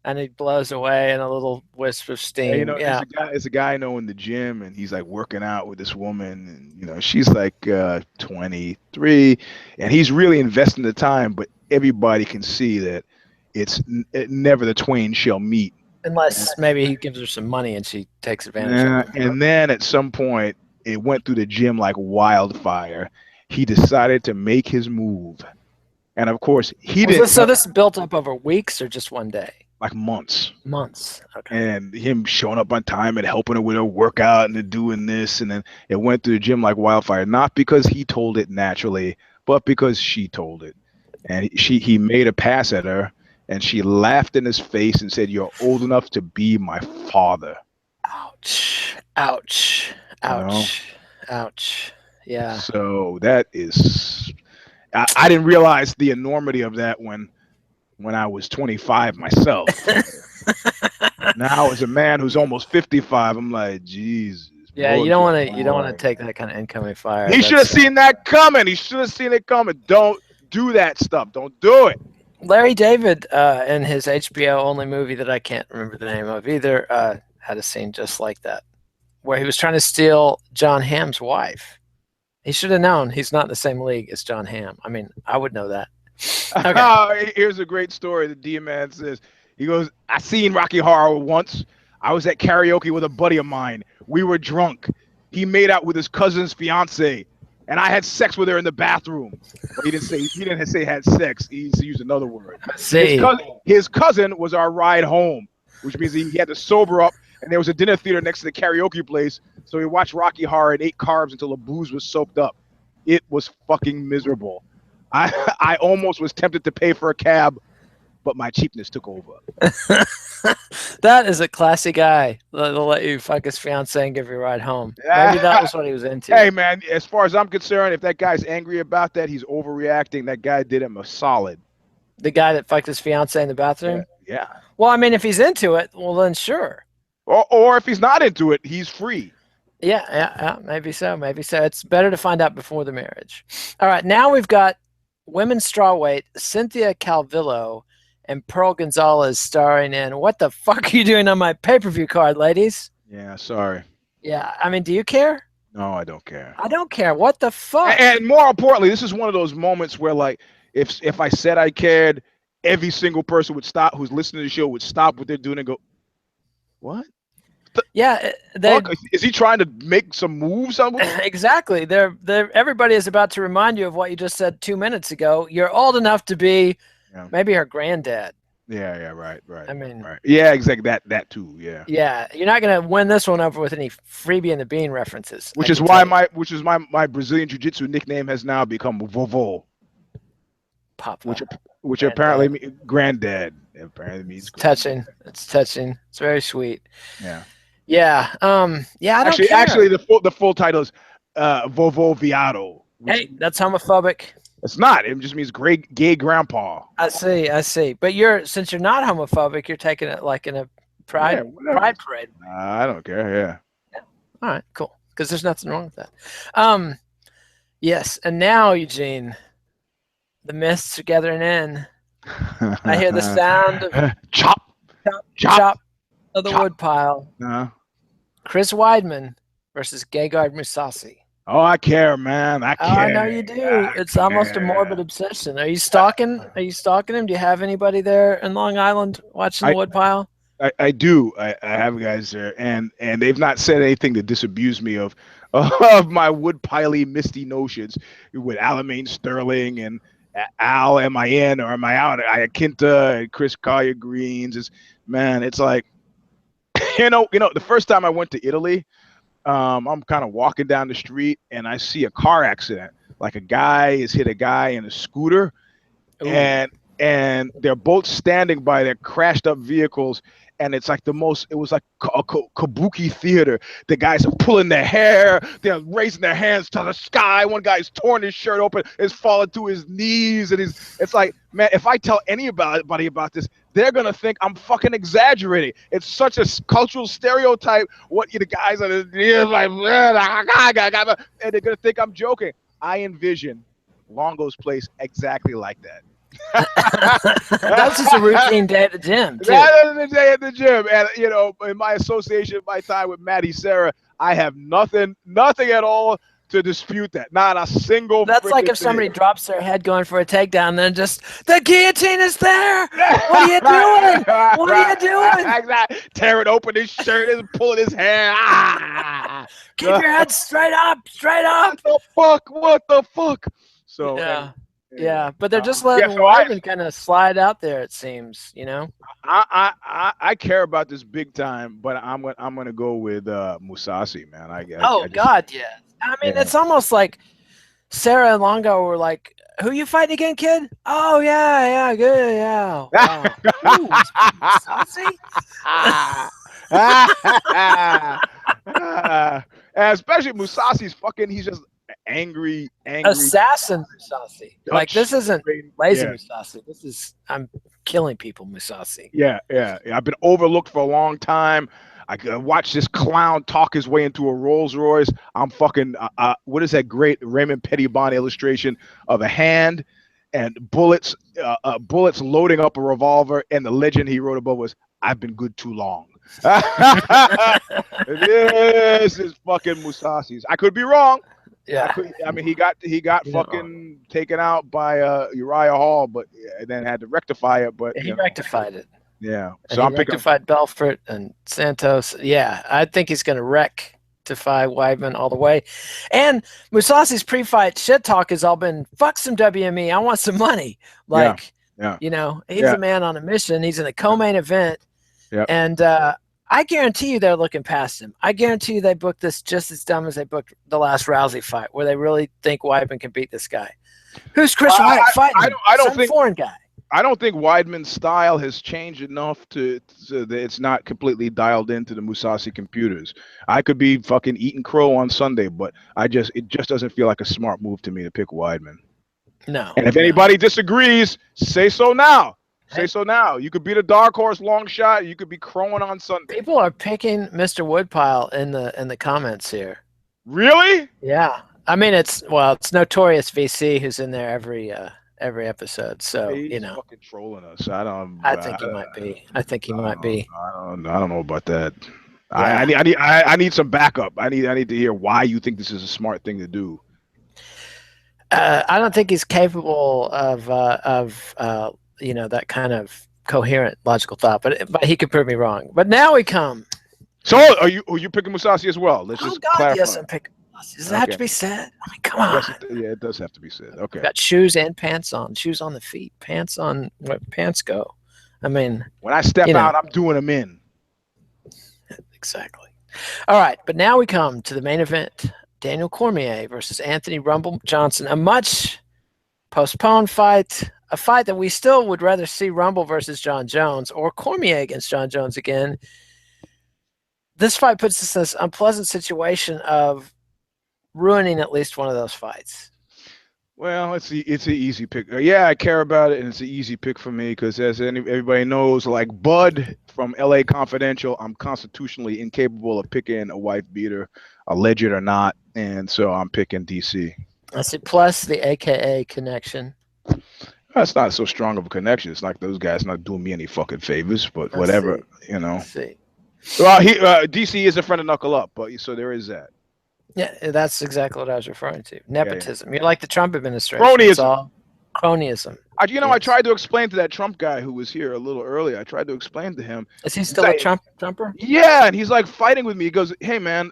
S1: and he blows away in a little wisp of steam.
S2: You know,
S1: Yeah.
S2: there's a guy I know in the gym, and he's like working out with this woman, and you know, she's like 23, and he's really investing the time, but everybody can see that never the twain shall meet.
S1: Unless maybe he gives her some money and she takes advantage of it.
S2: And then at some point, it went through the gym like wildfire. He decided to make his move, and of course, he didn't.
S1: So this built up over weeks or just one day?
S2: Like months.
S1: Months. Okay.
S2: And him showing up on time and helping her with her workout and doing this, and then it went through the gym like wildfire. Not because he told it naturally, but because she told it. And he made a pass at her, and she laughed in his face and said, "You're old enough to be my father."
S1: Ouch! Ouch! Ouch! You know? Ouch! Yeah.
S2: So that is, I didn't realize the enormity of that when I was 25 myself. Now as a man who's almost 55, I'm like, Jesus.
S1: Yeah, you don't want to take that kind of incoming fire.
S2: He should have seen that coming. He should have seen it coming. Don't do that stuff. Don't do it.
S1: Larry David, in his HBO only movie that I can't remember the name of either, had a scene just like that, where he was trying to steal John Hamm's wife. He should have known he's not in the same league as John Hamm. I mean, I would know that.
S2: Okay. Here's a great story. The D-Man says, he goes, "I seen Rocky Horror once. I was at karaoke with a buddy of mine. We were drunk. He made out with his cousin's fiance, and I had sex with her in the bathroom." But he didn't say had sex. He used another word. His cousin was our ride home, which means he had to sober up, and there was a dinner theater next to the karaoke place. So he watched Rocky Horror and ate carbs until the booze was soaked up. It was fucking miserable. I almost was tempted to pay for a cab, but my cheapness took over.
S1: That is a classy guy. They'll let you fuck his fiance and give you a ride home. Maybe that was what he was into.
S2: Hey, man, as far as I'm concerned, if that guy's angry about that, he's overreacting. That guy did him a solid.
S1: The guy that fucked his fiance in the bathroom?
S2: Yeah.
S1: Well, I mean, if he's into it, well, then sure.
S2: Or if he's not into it, he's free.
S1: Yeah, maybe so, maybe so. It's better to find out before the marriage. All right, now we've got women's strawweight, Cynthia Calvillo and Pearl Gonzalez starring in What the Fuck Are You Doing on My Pay-Per-View Card, ladies?
S2: Yeah, sorry.
S1: Yeah, I mean, do you care?
S2: No, I don't care.
S1: I don't care. What the fuck?
S2: And more importantly, this is one of those moments where, like, if I said I cared, every single person would stop who's listening to the show would stop what they're doing and go, "What?"
S1: Yeah,
S2: is he trying to make some moves?
S1: Exactly. Everybody is about to remind you of what you just said 2 minutes ago. You're old enough to be maybe her granddad.
S2: Yeah, right.
S1: I mean,
S2: right. Yeah, exactly. That too. Yeah.
S1: Yeah, you're not gonna win this one over with any freebie and the bean references.
S2: Which is why my Brazilian Jiu-Jitsu nickname has now become Vovô.
S1: Papa.
S2: Which apparently means granddad. Apparently means
S1: touching. It's touching. It's very sweet.
S2: Yeah.
S1: Yeah. Yeah. I don't care.
S2: Actually, the full title is Vovô Viado.
S1: Hey, that's homophobic.
S2: It's not. It just means gay grandpa.
S1: I see. But since you're not homophobic, you're taking it like in a pride parade.
S2: I don't care.
S1: Yeah. All right. Cool. Because there's nothing wrong with that. Yes. And now, Eugene, the mists are gathering in. I hear the sound of chop of the woodpile. Chris Weidman versus Gegard Mousasi.
S2: Oh, I care, man. I care.
S1: I know you do. It's almost a morbid obsession. Are you stalking? Are you stalking him? Do you have anybody there in Long Island watching the woodpile?
S2: I do. I have guys there, and they've not said anything to disabuse me of my woodpiley misty notions with Alamane Sterling and Al M-I-N or M-I-Out, Iaquinta and Chris Collier Greens. It's like, you know, the first time I went to Italy, I'm kind of walking down the street and I see a car accident. Like a guy has hit a guy in a scooter. Ooh. and they're both standing by their crashed up vehicles. And it's like it was like a kabuki theater. The guys are pulling their hair. They're raising their hands to the sky. One guy's torn his shirt open, is falling to his knees. And it's like, man, if I tell anybody about this, they're going to think I'm fucking exaggerating. It's such a cultural stereotype. What the guys are like, and they're going to think I'm joking. I envision Longo's place exactly like that.
S1: That's just a routine day at the gym, too.
S2: That is the day at the gym. And, you know, in my association, my time with Maddie Sarah, I have nothing at all to dispute that. Not a single.
S1: That's like if somebody drops their head going for a takedown, then just, the guillotine is there. What are you doing? What are you doing?
S2: Exactly. Tearing open his shirt and pulling his hair.
S1: Keep your head straight up, straight up.
S2: What the fuck? So
S1: yeah, but they're just letting Weidman kind of slide out there. It seems, you know.
S2: I care about this big time, but I'm gonna go with Mousasi, man.
S1: God, yeah. I mean, it's almost like Sarah and Longo were like, "Who you fighting again, kid?" Oh yeah, good, yeah. Wow. Ooh,
S2: Mousasi. Especially Mousasi's fucking. He's just angry
S1: assassin Mousasi.
S2: Dutch,
S1: like this isn't lazy Mousasi. This is I'm killing people Mousasi.
S2: Yeah. I've been overlooked for a long time. I watched this clown talk his way into a Rolls Royce. I'm fucking what is that great Raymond Pettibon illustration of a hand and bullets loading up a revolver, and the legend he wrote above was, "I've been good too long." This is fucking Mousasi's. I could be wrong.
S1: Yeah,
S2: I mean, he got fucking taken out by Uriah Hall, but then had to rectify it. But
S1: he rectified it.
S2: Yeah,
S1: so I'm rectified Belfort and Santos. Yeah, I think he's going to rectify Weidman all the way. And Mousasi's pre-fight shit talk has all been, "Fuck some WME. I want some money." Like, you know, he's a man on a mission. He's in a co-main event, and I guarantee you they're looking past him. I guarantee you they booked this just as dumb as they booked the last Rousey fight, where they really think Weidman can beat this guy. Who's Chris White fighting?
S2: I don't think
S1: foreign guy.
S2: I don't think Weidman's style has changed enough so that it's not completely dialed into the Mousasi computers. I could be fucking eating crow on Sunday, but it just doesn't feel like a smart move to me to pick Weidman.
S1: No.
S2: And if anybody disagrees, say so now. Say so now. You could be the dark horse long shot. You could be crowing on Sunday.
S1: People are picking Mr. Woodpile in the comments here.
S2: Really?
S1: Yeah. I mean, it's Notorious VC who's in there every episode. So
S2: he's fucking trolling us.
S1: I think he might be. I think he might be.
S2: I don't know about that.
S1: Yeah.
S2: I need some backup. I need to hear why you think this is a smart thing to do.
S1: I don't think he's capable of that kind of coherent logical thought, but he could prove me wrong. But now we come.
S2: So are you picking Mousasi as well? Let's just clarify.
S1: Yes, I'm picking Mousasi. Does it have to be said? I mean, come on.
S2: Yeah, it does have to be said. Okay.
S1: We've got shoes and pants on. Shoes on the feet. Pants on where pants go. I mean,
S2: when I step out, I'm doing them in.
S1: Exactly. All right, but now we come to the main event. Daniel Cormier versus Anthony Rumble Johnson. A much postponed fight. A fight that we still would rather see Rumble versus John Jones or Cormier against John Jones again. This fight puts us in this unpleasant situation of ruining at least one of those fights.
S2: Well, it's an easy pick. Yeah, I care about it, and it's an easy pick for me because, as everybody knows, like Bud from LA Confidential, I'm constitutionally incapable of picking a wife beater, alleged or not, and so I'm picking DC.
S1: I see. Plus the AKA connection.
S2: That's not so strong of a connection. It's like those guys not doing me any fucking favors, but whatever, you know.
S1: Let's see.
S2: Well, DC is a friend of Knuckle Up, but so there is that.
S1: Yeah, that's exactly what I was referring to. Nepotism. You're like the Trump administration.
S2: Cronyism.
S1: It's all cronyism.
S2: I tried to explain to that Trump guy who was here a little earlier. I tried to explain to him.
S1: Is he still a Trumper?
S2: Yeah, and he's like fighting with me. He goes, "Hey, man,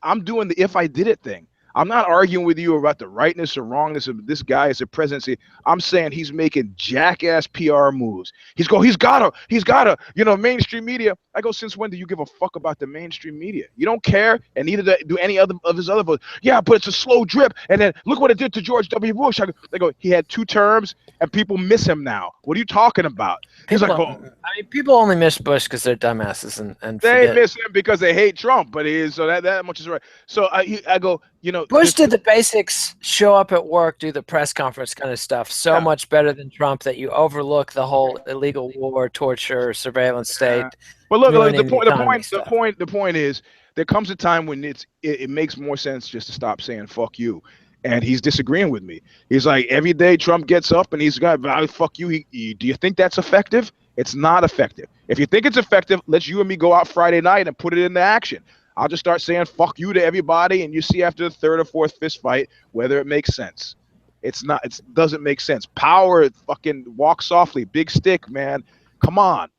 S2: I'm doing the if I did it thing. I'm not arguing with you about the rightness or wrongness of this guy as a presidency. I'm saying he's making jackass PR moves. He's gotta, mainstream media." I go, "Since when do you give a fuck about the mainstream media? You don't care, and neither do any other of his other votes." "Yeah, but it's a slow drip, and then look what it did to George W. Bush." I go, "He had 2 terms, and people miss him now. What are you talking about?" He's like,
S1: people only miss Bush because they're dumbasses and
S2: they miss him because they hate Trump. But that much is right. So I go,
S1: Bush did the basics, show up at work, do the press conference kind of stuff so much better than Trump that you overlook the whole illegal war, torture, surveillance state.
S2: But look, the point is there comes a time when it makes more sense just to stop saying fuck you. and he's disagreeing with me. He's like, every day Trump gets up and he's got, fuck you. Do you think that's effective? It's not effective. If you think it's effective, let's you and me go out Friday night and put it into action. I'll just start saying fuck you to everybody, and you see after the third or fourth fist fight whether it makes sense. It doesn't make sense. Power, fucking walk softly, big stick, man. Come on.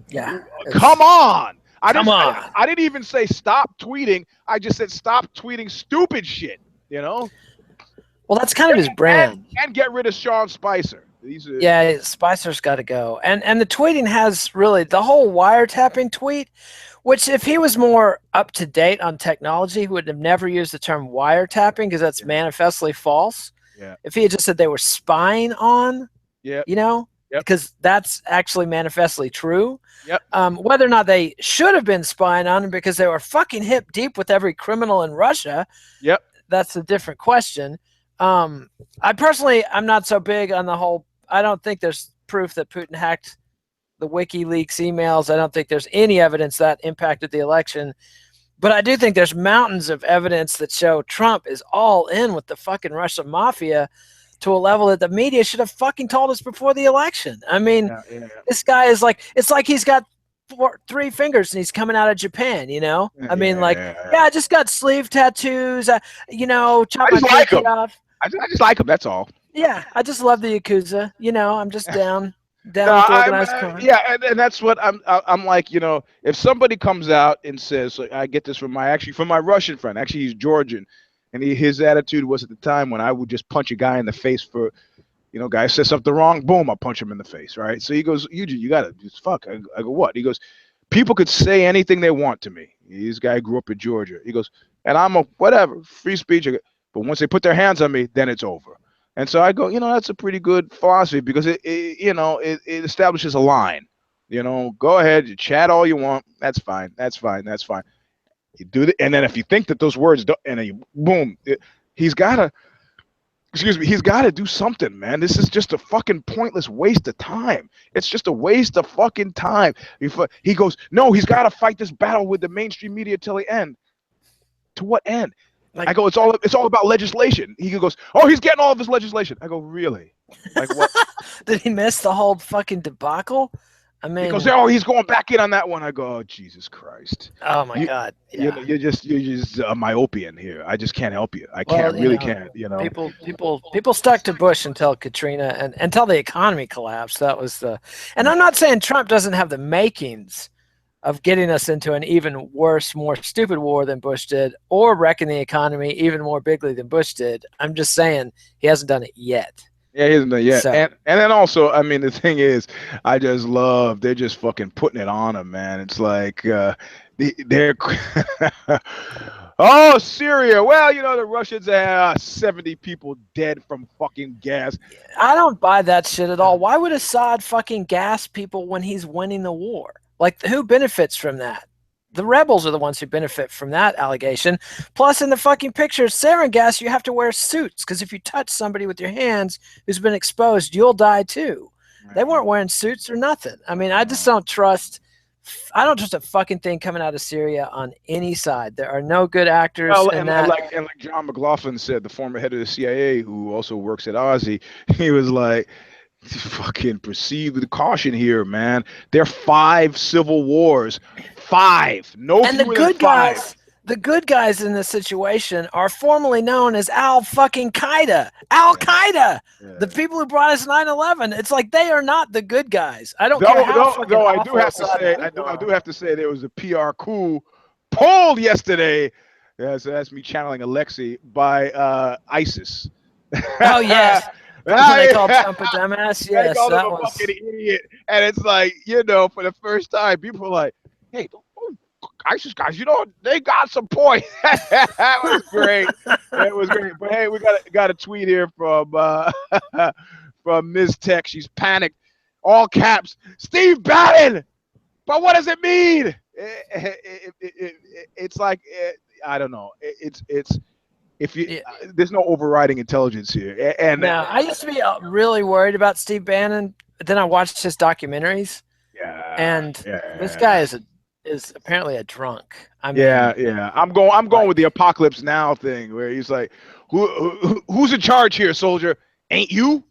S1: Yeah.
S2: Come on. I didn't even say stop tweeting. I just said stop tweeting stupid shit, you know?
S1: Well, that's kind of his brand.
S2: And get rid of Sean Spicer.
S1: Yeah, Spicer's got to go. And the tweeting has really, the whole wiretapping tweet, which if he was more up to date on technology, he would have never used the term wiretapping because that's manifestly false.
S2: Yeah.
S1: If he had just said they were spying on, you know, because that's actually manifestly true.
S2: Yep.
S1: Whether or not they should have been spying on him because they were fucking hip deep with every criminal in Russia.
S2: Yep.
S1: That's a different question. I'm not so big on the whole. I don't think there's proof that Putin hacked the WikiLeaks emails. I don't think there's any evidence that impacted the election. But I do think there's mountains of evidence that show Trump is all in with the fucking Russian mafia to a level that the media should have fucking told us before the election. I mean, this guy is like, it's like he's got 3 fingers and he's coming out of Japan, you know? I mean, I just got sleeve tattoos, you know, chop my pinky off.
S2: I just like him, that's all.
S1: Yeah, I just love the Yakuza. You know, I'm just down with organized crime.
S2: Yeah, and that's what I'm like, you know, if somebody comes out and says, I get this from my Russian friend, actually he's Georgian, and his attitude was at the time when I would just punch a guy in the face for, you know, guy says something wrong, boom, I'll punch him in the face, right? So he goes, you gotta just fuck. I go, what? He goes, people could say anything they want to me. This guy grew up in Georgia. He goes, and I'm a whatever, free speech. But once they put their hands on me, then it's over. And so I go, you know, that's a pretty good philosophy because it establishes a line. You know, go ahead, you chat all you want. That's fine. You do it, and then if you think that those words don't, and then you boom, he's got to do something, man. This is just a fucking pointless waste of time. It's just a waste of fucking time. He goes, no, he's got to fight this battle with the mainstream media till the end. To what end? I go, it's all about legislation. He goes, oh, he's getting all of his legislation. I go, really? Like what?
S1: Did he miss the whole fucking debacle? I mean,
S2: he goes, oh, he's going back in on that one. I go, oh, Jesus Christ.
S1: Oh my God. Yeah.
S2: You're just a myopian here. I just can't help you. I can't, you know.
S1: People stuck to Bush until Katrina and until the economy collapsed. That was and I'm not saying Trump doesn't have the makings of getting us into an even worse, more stupid war than Bush did, or wrecking the economy even more bigly than Bush did. I'm just saying he hasn't done it yet.
S2: Yeah, he hasn't done it yet.
S1: So,
S2: and then also, I mean, the thing is, I just love, they're just fucking putting it on him, man. It's like, they're, oh, Syria. Well, you know, the Russians have 70 people dead from fucking gas.
S1: I don't buy that shit at all. Why would Assad fucking gas people when he's winning the war? Like, who benefits from that? The rebels are the ones who benefit from that allegation. Plus, in the fucking picture, sarin gas, you have to wear suits because if you touch somebody with your hands who's been exposed, you'll die too. They weren't wearing suits or nothing. I mean, I just don't trust. I don't trust a fucking thing coming out of Syria on any side. There are no good actors.
S2: Well,
S1: in
S2: and
S1: that.
S2: like John McLaughlin said, the former head of the CIA, who also works at Ozzy, he was like, fucking proceed with caution here, man. There are 5 civil wars. 5. No
S1: and
S2: fewer than 5.
S1: The good guys in this situation are formerly known as Al-fucking-Qaeda. Al-Qaeda! Yeah. The people who brought us 9/11. It's like they are not the good guys. I don't care how fucking
S2: No, I do have to say, I do have to say there was a PR coup polled yesterday. Yeah, so that's me channeling Alexei by ISIS.
S1: Oh, yes. They called Trump a dumbass. Yes,
S2: they called him a fucking idiot. And it's like, you know, for the first time, people are like, hey, ISIS guys, you know, they got some points. That was great. It was great. But hey, we got a tweet here from Ms. Tech. She's panicked. All caps. Steve Bannon. But what does it mean? It's like, I don't know. There's no overriding intelligence here. And
S1: now, I used to be really worried about Steve Bannon, but then I watched his documentaries.
S2: Yeah.
S1: And this guy is is apparently a drunk. I mean,
S2: yeah. I'm going with the Apocalypse Now thing, where he's like, who's in charge here, soldier? Ain't you?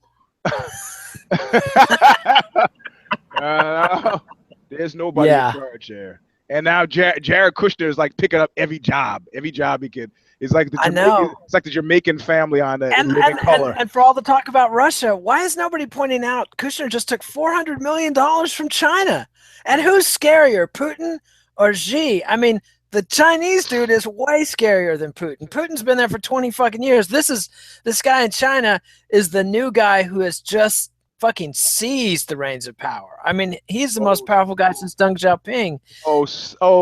S2: There's nobody in charge there. And now Jared Kushner is like picking up every job he can. It's like the Jamaican family on the Living Color.
S1: And for all the talk about Russia, why is nobody pointing out Kushner just took $400 million from China? And who's scarier, Putin or Xi? I mean, the Chinese dude is way scarier than Putin. Putin's been there for 20 fucking years. This guy in China is the new guy who has just fucking seized the reins of power. I mean, he's the most powerful guy since Deng Xiaoping.
S2: Oh,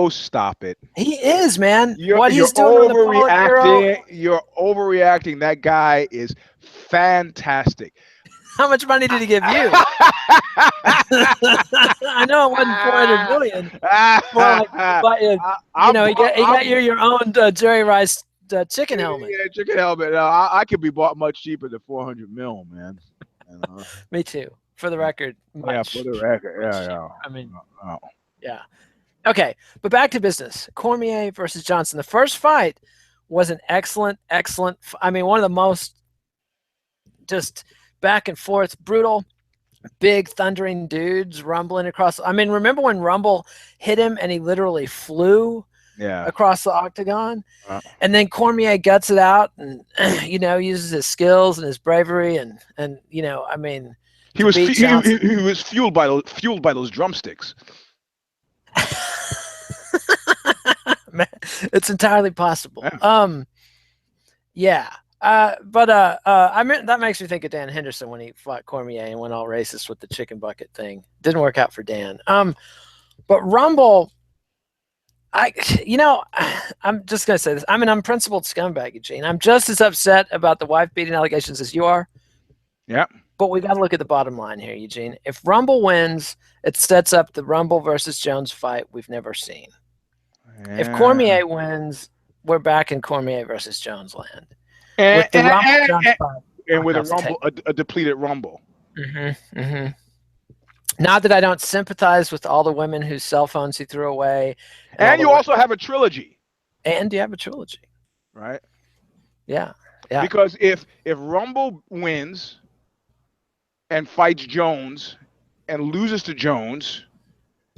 S2: stop it.
S1: He is, man.
S2: You're
S1: overreacting.
S2: You're overreacting. That guy is fantastic.
S1: How much money did he give you? I know it wasn't 400 million. He got you your own Jerry Rice chicken helmet.
S2: Yeah, chicken helmet. I could be bought much cheaper than 400 mil, man.
S1: Me too. For the record.
S2: Yeah, for the record. Yeah.
S1: I mean, yeah. Okay, but back to business. Cormier versus Johnson. The first fight was an excellent. I mean, one of the most just back and forth, brutal, big thundering dudes rumbling across. I mean, remember when Rumble hit him and he literally flew across the octagon? And then Cormier guts it out and, uses his skills and his bravery and I mean,
S2: he was fueled by those drumsticks.
S1: It's entirely possible.
S2: Yeah.
S1: But I mean, that makes me think of Dan Henderson when he fought Cormier and went all racist with the chicken bucket thing. Didn't work out for Dan. But Rumble, I'm just gonna say this. I'm an unprincipled scumbag, Eugene. I'm just as upset about the wife beating allegations as you are.
S2: Yeah.
S1: But we got to look at the bottom line here, Eugene. If Rumble wins, it sets up the Rumble versus Jones fight we've never seen. Yeah. If Cormier wins, we're back in Cormier versus Jones land.
S2: And with a depleted Rumble.
S1: Not that I don't sympathize with all the women whose cell phones he threw away.
S2: And you also have a trilogy.
S1: And you have a trilogy.
S2: Right?
S1: Yeah.
S2: Because if Rumble wins and fights Jones and loses to Jones,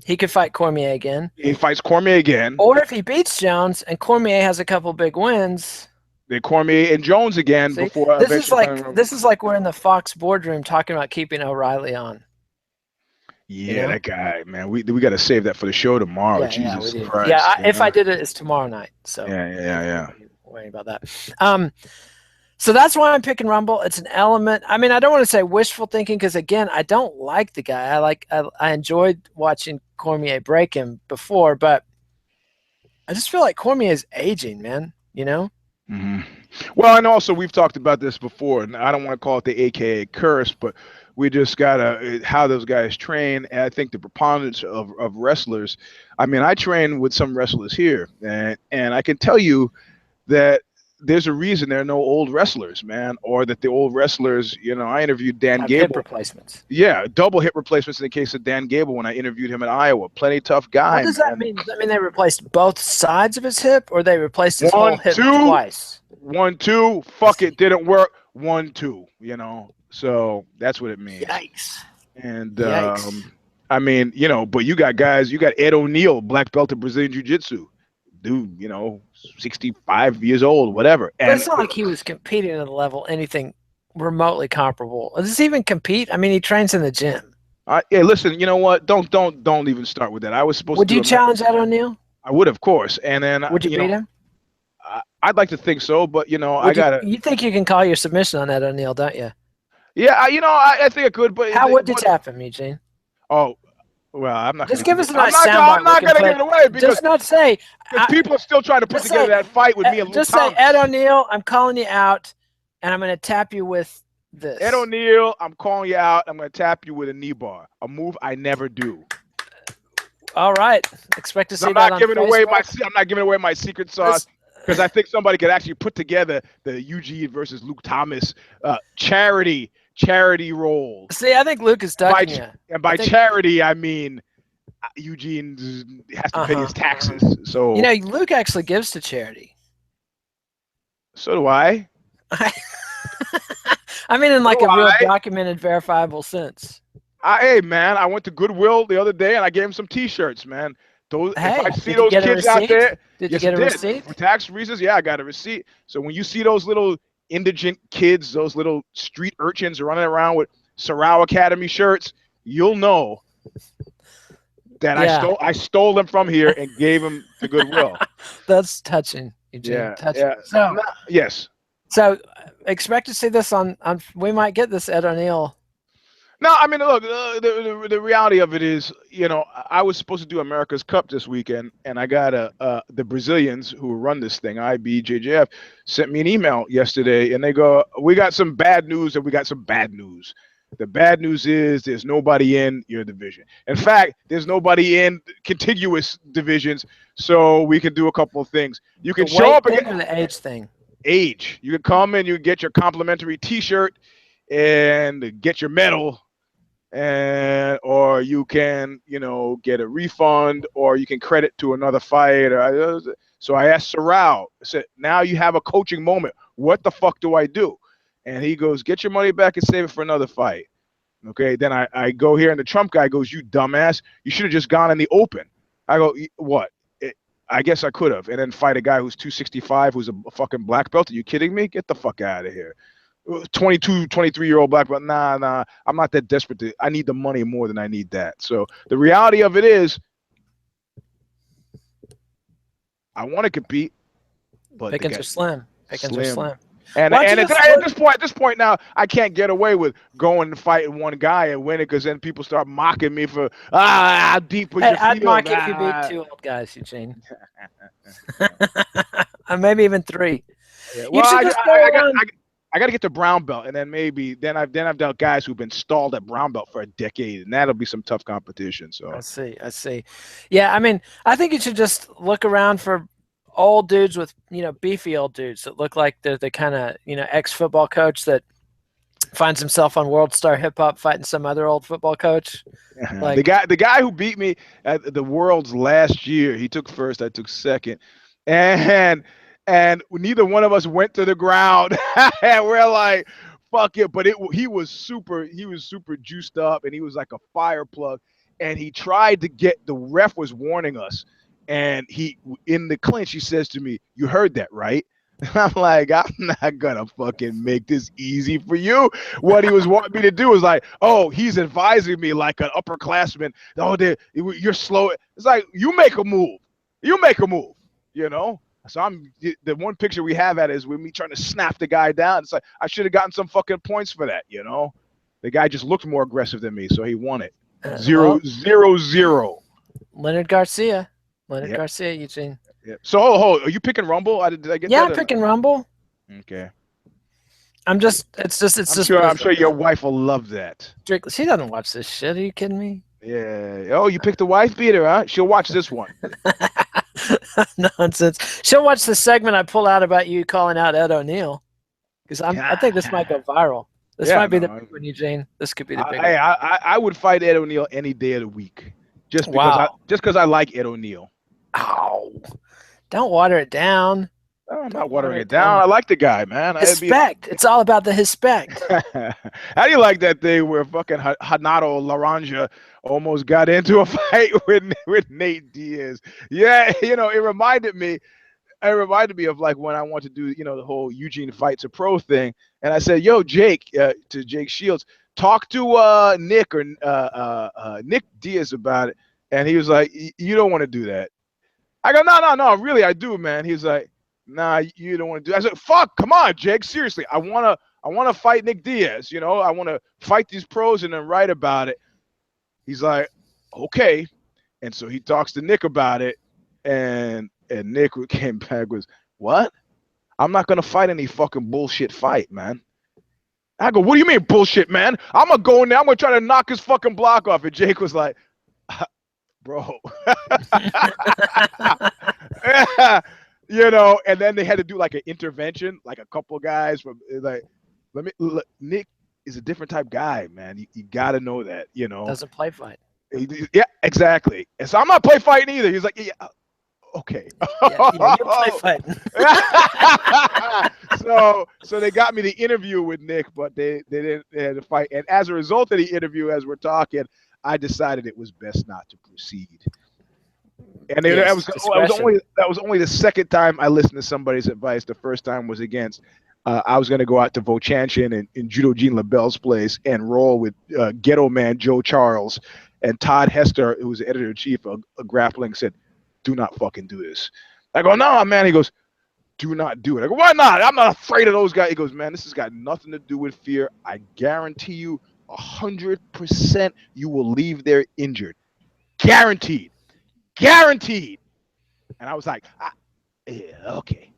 S1: he could fight Cormier again.
S2: He fights Cormier again.
S1: Or if he beats Jones and Cormier has a couple big wins,
S2: then Cormier and Jones again.
S1: See, before this is like we're in the Fox boardroom talking about keeping O'Reilly on.
S2: Yeah, that guy, man. We got to save that for the show tomorrow. Jesus Christ.
S1: Yeah, if I did it's tomorrow night. So
S2: yeah.
S1: Worrying about that. So that's why I'm picking Rumble. It's an element. I mean, I don't want to say wishful thinking because again, I don't like the guy. I enjoyed watching Cormier break him before, but I just feel like Cormier is aging, man.
S2: Mm-hmm. Well, and also we've talked about this before, and I don't want to call it the AKA curse, but we just gotta how those guys train. And I think the preponderance of wrestlers. I mean, I train with some wrestlers here, and I can tell you that there's a reason there are no old wrestlers, man, or that the old wrestlers. I interviewed Dan Gable.
S1: Hip replacements.
S2: Yeah, double hip replacements in the case of Dan Gable when I interviewed him in Iowa. Plenty tough guy.
S1: What does that mean? Does that mean they replaced both sides of his hip, or they replaced his whole hip twice?
S2: 1, 2. Fuck it, didn't work. 1, 2. So that's what it means.
S1: Yikes.
S2: And I mean, but you got guys. You got Ed O'Neill, black belt in Brazilian Jiu-Jitsu. Dude, 65 years old, whatever.
S1: But it's not like he was competing at a level anything remotely comparable. Does he even compete? I mean, he trains in the gym.
S2: Hey, listen, you know what? Don't even start with that. I was supposed to.
S1: Would you challenge Ed O'Neill?
S2: I would, of course. And then
S1: would you beat him?
S2: I'd like to think so, but I gotta.
S1: You think you can call your submission on Ed O'Neill, don't you?
S2: Yeah, I think I could, but
S1: how would you tap him, Eugene?
S2: Oh. Well, I'm not.
S1: Just give us a nice soundbite.
S2: I'm not going to give it away because
S1: just not say.
S2: Because people are still trying to put together that fight with me and Luke
S1: Just
S2: Thomas.
S1: say, Ed O'Neill, I'm calling you out, and I'm going to tap you with this.
S2: Ed O'Neill, I'm calling you out. I'm going to tap you with a knee bar, a move I never do.
S1: All right, expect to see
S2: I'm
S1: that
S2: not
S1: on
S2: giving
S1: Facebook.
S2: away I'm not giving away my secret sauce because I think somebody could actually put together the Eugene versus Luke Thomas charity role.
S1: See, I think Luke is ducking you.
S2: And by charity, I mean Eugene has to pay his taxes. So
S1: Luke actually gives to charity.
S2: So do I.
S1: I mean, in like a real documented, verifiable sense.
S2: Hey, man, I went to Goodwill the other day and I gave him some T-shirts, man. If I see those kids out there,
S1: did you get a receipt?
S2: For tax reasons, yeah, I got a receipt. So when you see those little indigent kids, those little street urchins running around with Sorrow Academy shirts, you'll know that I stole them from here and gave them to Goodwill.
S1: That's touching, Eugene.
S2: Yeah,
S1: touching.
S2: Yeah.
S1: So
S2: yes.
S1: So expect to see this on. We might get this Ed O'Neill.
S2: No, I mean, look, the reality of it is, I was supposed to do America's Cup this weekend, and I got the Brazilians who run this thing, IBJJF, sent me an email yesterday, and they go, we got some bad news and we got some bad news. The bad news is there's nobody in your division. In fact, there's nobody in contiguous divisions, so we can do a couple of things. You can show up again.
S1: The age thing.
S2: Age. You can come and you get your complimentary T-shirt and get your medal, or you can, get a refund, or you can credit to another fight. So I asked Sorrow, I said, now you have a coaching moment. What the fuck do I do? And he goes, get your money back and save it for another fight. Okay, then I go here, and the Trump guy goes, you dumbass, you should have just gone in the open. I go, what? I guess I could have, and then fight a guy who's 265, who's a fucking black belt. Are you kidding me? Get the fuck out of here. 22, 23-year-old black belt. Nah, I'm not that desperate. I need the money more than I need that. So the reality of it is, I want to compete, but
S1: pickings are slim. Pickings are slim.
S2: And at this point now, I can't get away with going and fighting one guy and winning, because then people start mocking me for how deep was your field.
S1: I'd mock if you beat 2 old guys, Eugene. Maybe even 3.
S2: Yeah. Well, I got to get to brown belt, and then I've done guys who've been stalled at brown belt for a decade, and that'll be some tough competition. So
S1: I see. Yeah, I mean, I think you should just look around for old dudes with, beefy old dudes that look like they're the kind of, ex-football coach that finds himself on World Star Hip Hop fighting some other old football coach.
S2: Like, the guy who beat me at the Worlds last year, he took first, I took second, and neither one of us went to the ground. And we're like, fuck it. But he was super juiced up, and he was like a fire plug, and he tried to the ref was warning us. And in the clinch, he says to me, you heard that, right? I'm like, I'm not gonna fucking make this easy for you. What he was wanting me to do was like, oh, he's advising me like an upperclassman. Oh, you're slow. It's like, you make a move. So the one picture we have at is with me trying to snap the guy down. It's like, I should have gotten some fucking points for that. The guy just looked more aggressive than me, so he won it. 0-0.
S1: Leonard Garcia, Eugene.
S2: Yeah. So, are you picking Rumble? Did I get that?
S1: Yeah, I'm picking Rumble.
S2: Okay.
S1: I'm
S2: sure your wife will love that.
S1: She doesn't watch this shit. Are you kidding me?
S2: Yeah. Oh, you picked a wife beater, huh? She'll watch this one.
S1: Nonsense. She'll watch the segment I pull out about you calling out Ed O'Neill, because I think this might go viral. This might be the big one, Eugene. This could be the big one.
S2: I would fight Ed O'Neill any day of the week, just because I like Ed O'Neill.
S1: Ow! Don't water it down.
S2: I'm not watering it down. I like the guy, man.
S1: Respect. It's all about the respect.
S2: How do you like that thing where fucking Hanato Laranja almost got into a fight with Nate Diaz? Yeah, it reminded me of like when I want to do, the whole Eugene Fights a Pro thing. And I said, yo, Jake, to Jake Shields, talk to Nick or Nick Diaz about it. And he was like, you don't want to do that. I go, no, really, I do, man. He's like, nah, you don't want to do that. I said, fuck, come on, Jake, seriously. I wanna fight Nick Diaz, I want to fight these pros and then write about it. He's like, okay. And so he talks to Nick about it, and Nick came back with, what? I'm not gonna fight any fucking bullshit fight, man. I go, what do you mean bullshit, man? I'm gonna go in there, I'm gonna try to knock his fucking block off. And Jake was like, bro. And then they had to do like an intervention, like a couple guys from like, Nick is a different type guy, man. You got to know that,
S1: Doesn't play fight.
S2: Yeah, Exactly. And so I'm not play fighting either. He's like, yeah, okay.
S1: Yeah, you play fighting.
S2: So they got me the interview with Nick, but they had to fight. And as a result of the interview, as we're talking, I decided it was best not to proceed. And that was only the second time I listened to somebody's advice. The first time was against. I was going to go out to Vochanchin in Judo Gene LaBelle's place and roll with ghetto man Joe Charles. And Todd Hester, who was the editor-in-chief of Grappling, said, do not fucking do this. I go, no, man. He goes, do not do it. I go, why not? I'm not afraid of those guys. He goes, man, this has got nothing to do with fear. I guarantee you 100% you will leave there injured. Guaranteed. Guaranteed. And I was like, yeah, okay.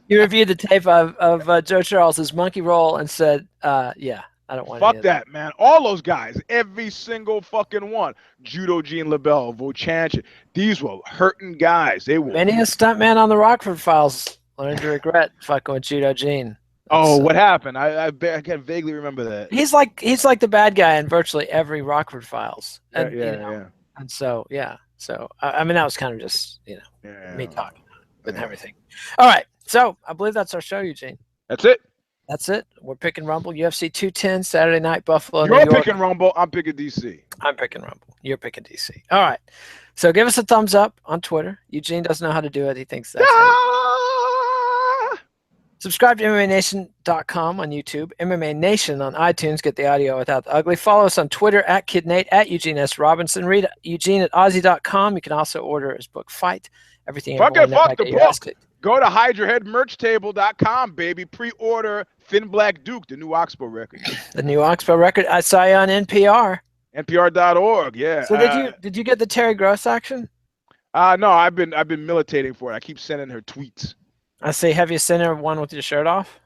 S1: You reviewed the tape of Joe Charles's monkey roll and said, yeah, I don't want
S2: fuck that, man. All those guys, every single fucking one. Judo Gene LaBelle, Vochanchin. These were hurting guys. They were.
S1: Many a stuntman on the Rockford Files learned to regret fucking with Judo Gene.
S2: Oh, what happened? I can vaguely remember that.
S1: He's like the bad guy in virtually every Rockford Files. And,
S2: yeah.
S1: And so, yeah. So, I mean, that was kind of just, me talking and everything. All right. So, I believe that's our show, Eugene.
S2: That's it.
S1: That's it. We're picking Rumble. UFC 210, Saturday night, Buffalo,
S2: You're picking Rumble. I'm picking DC.
S1: I'm picking Rumble. You're picking DC. All right. So, give us a thumbs up on Twitter. Eugene doesn't know how to do it. He thinks that's Subscribe to MMANation.com on YouTube, MMA Nation on iTunes. Get the audio without the ugly. Follow us on Twitter at KidNate, at Eugene S. Robinson. Read Eugene at Aussie.com. You can also order his book, Fight. Everything.
S2: Fuck the book. Go to HideYourHeadMerchTable.com, baby. Pre-order Thin Black Duke, the new Oxbow record.
S1: The new Oxbow record. I saw you on NPR.
S2: NPR.org, yeah.
S1: So did you get the Terry Gross action?
S2: No, I've been militating for it. I keep sending her tweets.
S1: I see. Have you sent her one with your shirt off?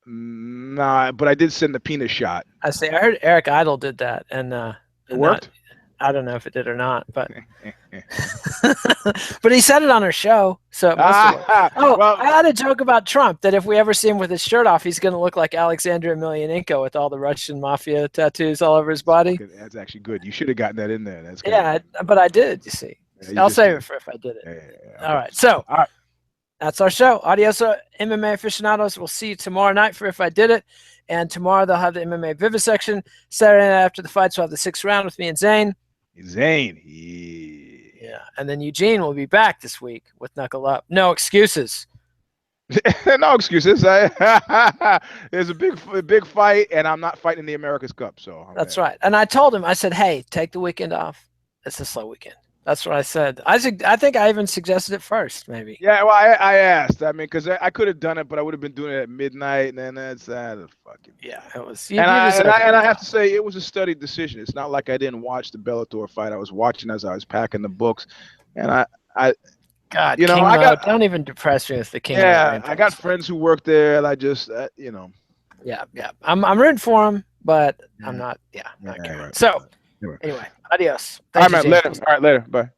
S2: Nah, but I did send the penis shot.
S1: I see. I heard Eric Idle did that, and
S2: it worked.
S1: I don't know if it did or not, but but he said it on her show, so it must have worked. Oh, well, I had a joke about Trump that if we ever see him with his shirt off, he's going to look like Alexander Emelianenko with all the Russian mafia tattoos all over his body.
S2: That's actually good. You should have gotten that in there. That's good.
S1: Yeah, but I did. You see, I'll save it for if I did it.
S2: Yeah.
S1: All right, so that's our show. Adios, MMA aficionados. We'll see you tomorrow night for If I Did It, and tomorrow they'll have the MMA Vivisection. Saturday night after the fights, we'll have the 6th round with me and Zane. Yeah, and then Eugene will be back this week with Knuckle Up. No excuses.
S2: No excuses. There's a big fight, and I'm not fighting the America's Cup. So
S1: that's right. And I told him, I said, hey, take the weekend off. It's a slow weekend. That's what I said. I think I even suggested it first, maybe.
S2: Yeah, well, I asked. I mean, because I could have done it, but I would have been doing it at midnight, and then that's fucking.
S1: Yeah, it was.
S2: And I have to say, it was a studied decision. It's not like I didn't watch the Bellator fight. I was watching as I was packing the books, and
S1: God, you know, don't even depress me with the King.
S2: Yeah, I got friends who work there, and I just, Yeah.
S1: I'm rooting for him, but I'm not. Yeah, not caring. Right. So, anyway, adios.
S2: All right, man. Later. All right, later. Bye.